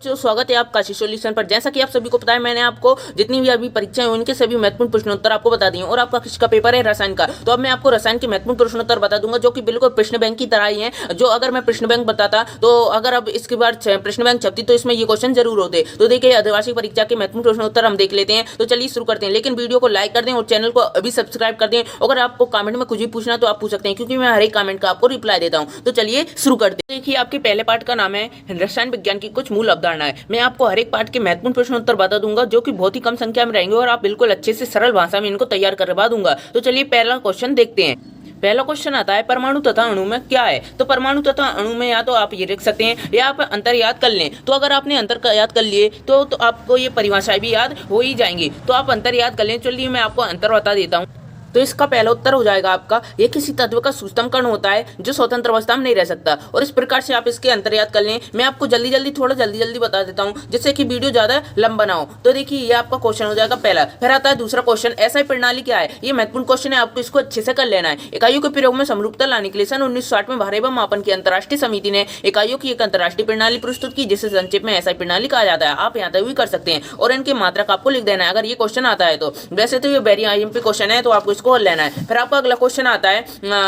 जो स्वागत है आपका सॉल्यूशन पर। जैसा कि आप सभी को पता है, मैंने आपको जितनी भी अभी परीक्षाएं हैं उनके सभी महत्वपूर्ण प्रश्नोत्तर आपको बता दिए और आपका किसका पेपर है रसायन का। तो अब मैं आपको रसायन के महत्वपूर्ण प्रश्नोत्तर बता दूंगा जो कि बिल्कुल प्रश्न बैंक की तरह ही है। जो अगर मैं प्रश्न बैंक बताता तो अगर अब इसके बाद प्रश्न बैंक छपती तो इसमें ये क्वेश्चन जरूर होते। तो देखिए आदिवासी परीक्षा के महत्वपूर्ण प्रश्नोत्तर हम देख लेते हैं। तो चलिए शुरू करते हैं, लेकिन वीडियो को लाइक कर दें और चैनल को अभी सब्सक्राइब कर दें। अगर आपको कमेंट में कुछ भी पूछना तो आप पूछ सकते हैं, क्योंकि मैं हर एक कमेंट का आपको रिप्लाई देता हूं। तो चलिए शुरू करते हैं। देखिए आपके पहले पार्ट का नाम है रसायन विज्ञान की कुछ मूल अवधारणाएं। मैं आपको हर एक पार्ट के महत्वपूर्ण प्रश्न उत्तर बता दूंगा जो कि बहुत ही कम संख्या में रहेंगे और आप बिल्कुल अच्छे से सरल भाषा में इनको तैयार करवा दूंगा। तो चलिए पहला क्वेश्चन देखते हैं। पहला क्वेश्चन आता है परमाणु तथा अणु में क्या है। तो परमाणु तथा अणु में या तो आप ये लिख सकते हैं या आप अंतर याद कर लें। तो अगर आपने अंतर याद कर लिए तो आपको ये परिभाषाएं भी याद हो ही जाएंगी। तो आप अंतर याद कर लें। चलिए मैं आपको अंतर बता देता हूँ। तो इसका पहला उत्तर हो जाएगा आपका, ये किसी तत्व का सूक्ष्मतम कण होता है जो स्वतंत्र अवस्था में नहीं रह सकता। और इस प्रकार से आप इसके अंतर याद कर लें। मैं आपको थोड़ा जल्दी बता देता हूं जिससे कि वीडियो ज्यादा लंबा ना हो। तो देखिए ये आपका क्वेश्चन हो जाएगा पहला। फिर आता है दूसरा क्वेश्चन, एसआई प्रणाली क्या है। ये महत्वपूर्ण क्वेश्चन है, आपको इसको अच्छे से कर लेना है। इकाइयों के प्रयोग में समरूपता लाने के लिए सन 1960 में भार एवं मापन की अंतर्राष्ट्रीय समिति ने इकाइयों की एक अंतर्राष्ट्रीय प्रणाली प्रस्तुत की जिसे संक्षेप में एसआई प्रणाली कहा जाता है। आप यहाँ तक भी कर सकते हैं और इनके मात्रक आपको लिख देना है अगर ये क्वेश्चन आता है तो। वैसे तो ये वेरी आईएमपी क्वेश्चन है तो आपको इसको लेना है। फिर आपका अगला क्वेश्चन आता है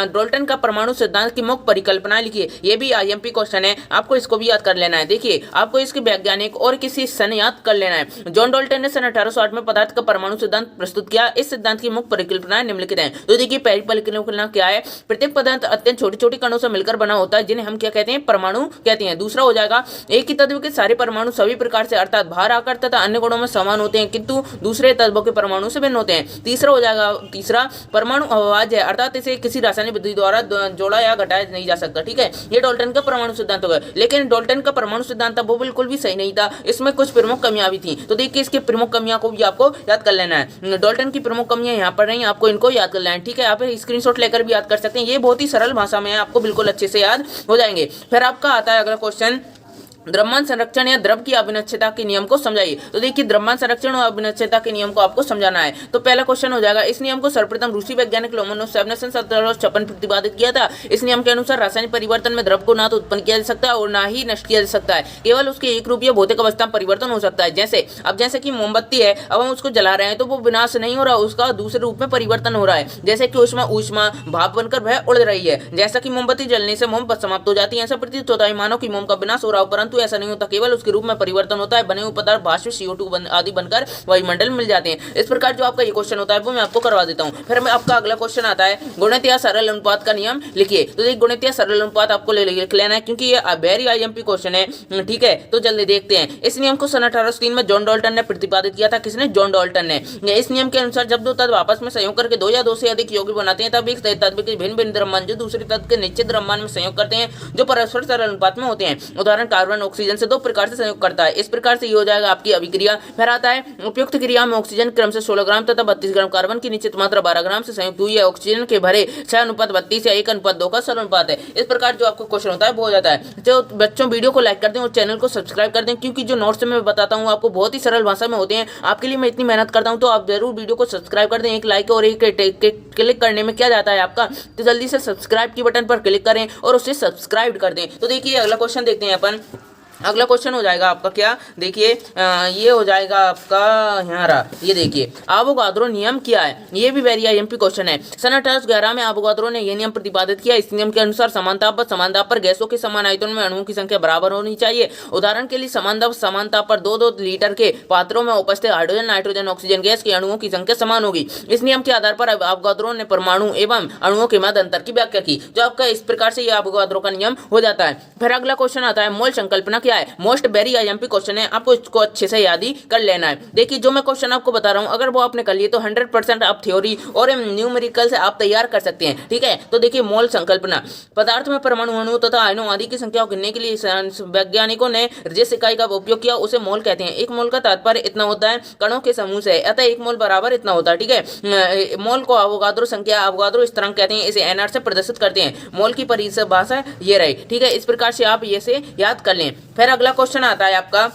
डाल्टन का परमाणु सिद्धांत की मुख्य परिकल्पना लिखिए। ये भी आईएमपी क्वेश्चन है, आपको इसको भी याद कर लेना है। देखिए आपको इसके वैज्ञानिक और किसी सन याद कर लेना है। जॉन डाल्टन ने सन 1860 में पदार्थ का परमाणु सिद्धांत प्रस्तुत किया। इस सिद्धांत की मुख्य परिकल्पनाएं निम्नलिखित हैं। तो देखिए पहली परिकल्पना क्या है, प्रत्येक पदार्थ अत्यंत छोटे छोटे कणों से मिलकर बना होता है जिन्हें हम क्या कहते हैं, परमाणु कहते हैं। दूसरा हो जाएगा एक ही तत्व के सारे परमाणु सभी प्रकार से अर्थात भार आकार तथा अन्य गुणों में समान होते हैं किंतु दूसरे तत्वों के परमाणु से भिन्न होते हैं। तीसरा हो जाएगा परमाणु अवाज्य है अर्थात इसे किसी रासायनिक विधि द्वारा जोड़ा या घटाया नहीं जा सकता। ठीक है, ये डाल्टन का परमाणु सिद्धांत होगा। लेकिन डाल्टन का परमाणु सिद्धांत था वो बिल्कुल भी सही नहीं था, इसमें कुछ प्रमुख कमियां भी थी। तो देखिए इसके प्रमुख कमियां को भी आपको याद कर लेना है। डाल्टन की प्रमुख कमियां यहाँ पर रही, आपको इनको याद कर लेना है। ठीक है, आप स्क्रीनशॉट लेकर भी याद कर सकते हैं, ये बहुत ही सरल भाषा में है, आपको बिल्कुल अच्छे से याद हो जाएंगे। फिर आपका आता है अगला क्वेश्चन, द्रव्यमान संरक्षण या द्रव की अविनश्यता के नियम को समझाइए। तो देखिए द्रव्यमान संरक्षण और अविनश्यता के नियम को आपको समझाना है। तो पहला क्वेश्चन हो जाएगा, इस नियम को सर्वप्रथम रूसी वैज्ञानिक लोमोनोव ने सन 1756 प्रतिपादित किया था। इस नियम के अनुसार रासायनिक परिवर्तन में द्रव को ना तो उत्पन्न किया जा सकता है और ना ही नष्ट किया जा सकता है, केवल उसके एक रूप या भौतिक अवस्था में परिवर्तन हो सकता है। जैसे कि मोमबत्ती है, अब हम उसको जला रहे हैं तो वो विनाश नहीं हो रहा, उसका दूसरे रूप में परिवर्तन हो रहा है। जैसे कि ऊष्मा भाप बनकर वह उड़ रही है। जैसा कि मोमबत्ती जलने से मोम समाप्त हो जाती है, ऐसा प्रतीत होता है मानो कि मोम का विनाश हो रहा हो, परंतु ऐसा नहीं होता, केवल उसके रूप में परिवर्तन होता है। बने हुए पदार्थ बाष्प CO2 आदि बनकर वायुमंडल मिल जाते हैं। इस प्रकार जो आपका ये क्वेश्चन होता है वो मैं आपको करवा देता हूं। फिर आपका अगला क्वेश्चन आता है, गुणित या सरल अनुपात का नियम लिखिए। तो देखिए गुणित या सरल अनुपात आपको लिख लेना है क्योंकि ये वेरी आईएमपी क्वेश्चन है। ठीक है, तो जल्दी देखते हैं। इस नियम को सन 1803 में जॉन डाल्टन ने प्रतिपादित किया था। किसने? जॉन डाल्टन ने। इस नियम के अनुसार जब दो तत्व आपस में संयोग करके दो या दो से अधिक यौगिक बनाते हैं तब एक तत्व के भिन्न भिन्न द्रव्यमान जो दूसरे तत्व के निश्चित द्रव्यमान में संयोग करते हैं जो परस्पर सरल अनुपात में होते हैं। उदाहरण कार्बन ऑक्सीजन से दो प्रकार से संयोग करता है। इस प्रकार से ये हो जाएगा आपकी अभिक्रिया। फिर आता है उपयुक्त क्रिया में ऑक्सीजन क्रम से 16 ग्राम तथा 32 ग्राम कार्बन की निश्चित मात्रा 12 ग्राम से संयुक्त हुई है। ऑक्सीजन के भरे 6:32 या 1:2 का सरल अनुपात है। इस प्रकार जो आपको क्वेश्चन होता है वो हो जाता है। तो बच्चों वीडियो को लाइक कर दें और चैनल को सब्सक्राइब कर दें क्योंकि जो नोट्स मैं बताता हूँ आपको बहुत ही सरल भाषा में होते हैं। आपके लिए मैं इतनी मेहनत करता हूँ तो आप जरूर वीडियो को सब्सक्राइब कर दें। एक लाइक और एक क्लिक करने में क्या जाता है आपका, तो जल्दी से सब्सक्राइब की बटन पर क्लिक करें और उसे सब्सक्राइब कर दें। तो देखिए अगला क्वेश्चन देखते हैं अपन। अगला क्वेश्चन हो जाएगा आपका क्या, देखिए ये हो जाएगा आपका यहाँ रहा। ये देखिए आवोगाद्रो नियम क्या है, ये भी वेरी आईएमपी क्वेश्चन है। सन 1811 में आवोगाद्रो ने यह नियम प्रतिपादित किया। इस नियम के अनुसार समान ताप पर गैसों के समान आयतन में अणुओं की संख्या बराबर होनी चाहिए। उदाहरण के लिए समान ताप पर 2-2 लीटर के पात्रों में उपस्थित हाइड्रोजन नाइट्रोजन ऑक्सीजन गैस के अणुओं की संख्या समान होगी। इस नियम के आधार पर आवोगाद्रो ने परमाणु एवं अणुओं के मध्य अंतर की व्याख्या की। जो आपका इस प्रकार से ये आवोगाद्रो का नियम हो जाता है। फिर अगला क्वेश्चन आता है, मोल संकल्पना क्या है। मोस्ट वेरी आईएमपी क्वेश्चन है, आपको इसको अच्छे से याद ही कर लेना है। देखिए जो मैं क्वेश्चन आपको बता रहा हूं अगर वो आपने कर लिए तो 100% आप थ्योरी और न्यूमेरिकल से आप तैयार कर सकते हैं। ठीक है, तो देखिए मोल संकल्पना, पदार्थ में परमाणु अणु तथा आयनों आदि की संख्या को गिनने के लिए वैज्ञानिकों ने जिस इकाई का उपयोग किया उसे मोल कहते हैं। एक मोल का तात्पर्य इतना होता है कणों के समूह से, अतः एक मोल बराबर इतना होता है। ठीक है, मोल को अवोगाद्रो संख्या अवोगाद्रो स्थिरांक कहते हैं, इसे NR से प्रदर्शित करते हैं। मोल की परिभाषा ये रही। ठीक है, इस प्रकार से आप ये से याद कर लें। फिर अगला क्वेश्चन आता है आपका,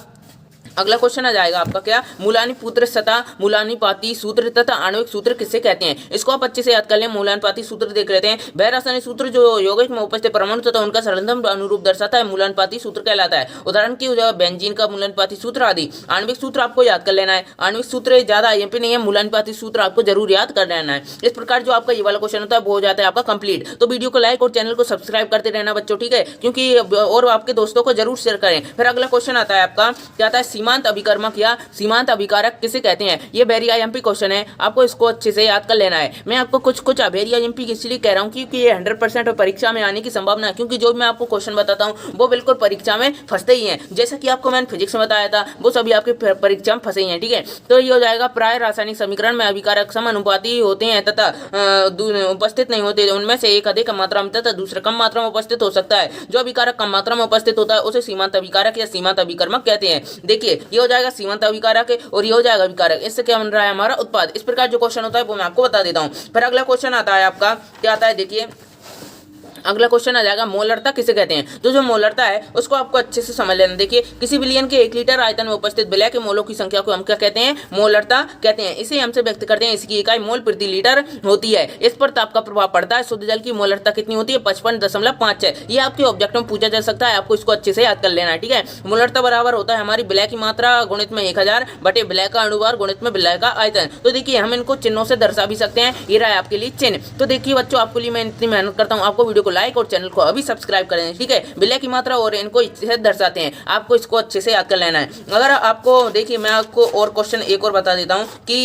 अगला क्वेश्चन आ जाएगा आपका क्या, मूलानुपाती सतह, मूलानुपाती सूत्र तथा आणविक सूत्र किससे कहते हैं। इसको आप अच्छे से याद कर लें। मूलानुपाती सूत्र देख लेते हैं। वह रासायनिक सूत्र जो यौगिक में उपस्थित परमाणु तथा उनका सरलतम अनुरूप दर्शाता है मूलानुपाती सूत्र कहलाता है। उदाहरण की बेंजीन का मूलानुपाती सूत्र आदि। आणविक सूत्र आपको याद कर लेना है। आणविक सूत्र ज्यादा आईएमपी नहीं है, मूलानुपाती सूत्र आपको जरूर याद कर लेना है। इस प्रकार जो आपका ये वाला क्वेश्चन होता है वो हो जाता है आपका कंप्लीट। तो वीडियो को लाइक और चैनल को सब्सक्राइब करते रहना बच्चों, ठीक है, क्योंकि और आपके दोस्तों को जरूर शेयर करें। फिर अगला क्वेश्चन आता है आपका, क्या आता है, सीमांत अभिकर्मक या सीमांत अभिकारक किसे कहते हैं। ये वेरी आईएमपी क्वेश्चन है, आपको इसको अच्छे से याद कर लेना है। मैं आपको कुछ वेरी आईएमपी इसलिए कह रहा हूँ क्योंकि ये 100% परीक्षा में आने की संभावना है, क्योंकि जो मैं आपको क्वेश्चन बताता हूँ वो बिल्कुल परीक्षा में फंसते ही हैं। जैसा कि आपको मैंने फिजिक्स में बताया था वो सभी आपके परीक्षा में फंसे ही हैं, ठीक है। तो ये हो जाएगा, प्राय रासायनिक समीकरण में अभिकारक समानुपाती होते हैं तथा उपस्थित नहीं होते, उनमें से एक अधिक मात्रा में तथा दूसरा कम मात्रा में उपस्थित हो सकता है। जो अभिकारक कम मात्रा में उपस्थित होता है उसे सीमांत अभिकारक या सीमांत अभिकर्मक कहते हैं। देखिए ये हो जाएगा सीमांत अभिकारक और ये हो जाएगा अभिकारक। इससे क्या बन रहा है, हमारा उत्पाद। इस प्रकार जो क्वेश्चन होता है वो मैं आपको बता देता हूँ। फिर अगला क्वेश्चन आता है आपका, क्या आता है, देखिए अगला क्वेश्चन आ जाएगा, मोलरता किसे कहते हैं। तो जो मोलरता है उसको आपको अच्छे से समझ लेना। देखिए किसी विलयन के 1 लीटर आयतन में उपस्थित विलय के मोलों की संख्या को हम क्या कहते हैं, मोलरता कहते हैं। इसे हमसे व्यक्त करते हैं, इसकी इकाई मोल प्रति लीटर होती है। इस पर ताप का प्रभाव पड़ता है। शुद्ध जल की मोलरता कितनी होती है, 55.56। ये आपके ऑब्जेक्ट में पूछा जा सकता है, आपको इसको अच्छे से याद कर लेना है, ठीक है। मोलरता बराबर होता है हमारी विलय की मात्रा गुणित में 1000 बटे विलय का अणुभार गुणित में विलय का आयतन। तो देखिए हम इनको चिन्हों से दर्शा भी सकते हैं। ये रहा है आपके लिए चिन्ह। तो देखिए बच्चों, आपके लिए मैं इतनी मेहनत करता हूँ, आपको वीडियो को लाइक और चैनल को अभी सब्सक्राइब करें, ठीक है। विलय की मात्रा और इनको इससे दर्शाते हैं, आपको इसको अच्छे से याद कर लेना है। अगर आपको देखिए मैं आपको और क्वेश्चन एक और बता देता हूं कि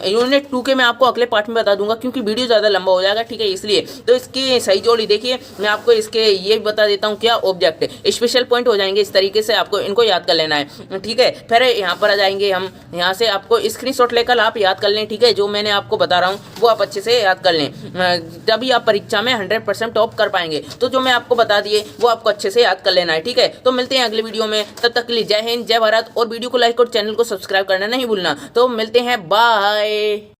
यूनिट 2 के मैं आपको अगले पार्ट में बता दूंगा, क्योंकि वीडियो ज्यादा लंबा हो जाएगा, ठीक है, इसलिए। तो इसकी सही जोड़ी देखिए मैं आपको इसके ये बता देता हूँ, क्या ऑब्जेक्ट स्पेशल पॉइंट हो जाएंगे। इस तरीके से आपको इनको याद कर लेना है, ठीक है। फिर यहाँ पर आ जाएंगे हम, यहाँ से आपको स्क्रीनशॉट लेकर आप याद कर लें, ठीक है। जो मैंने आपको बता रहा हूँ वो आप अच्छे से याद कर लें, तभी आप परीक्षा में 100% टॉप कर पाएंगे। तो जो मैं आपको बता दिए वो आपको अच्छे से याद कर लेना है, ठीक है। तो मिलते हैं अगले वीडियो में, तब तक के लिए जय हिंद, जय भारत। और वीडियो को लाइक और चैनल को सब्सक्राइब करना नहीं भूलना। तो मिलते हैं, बाय।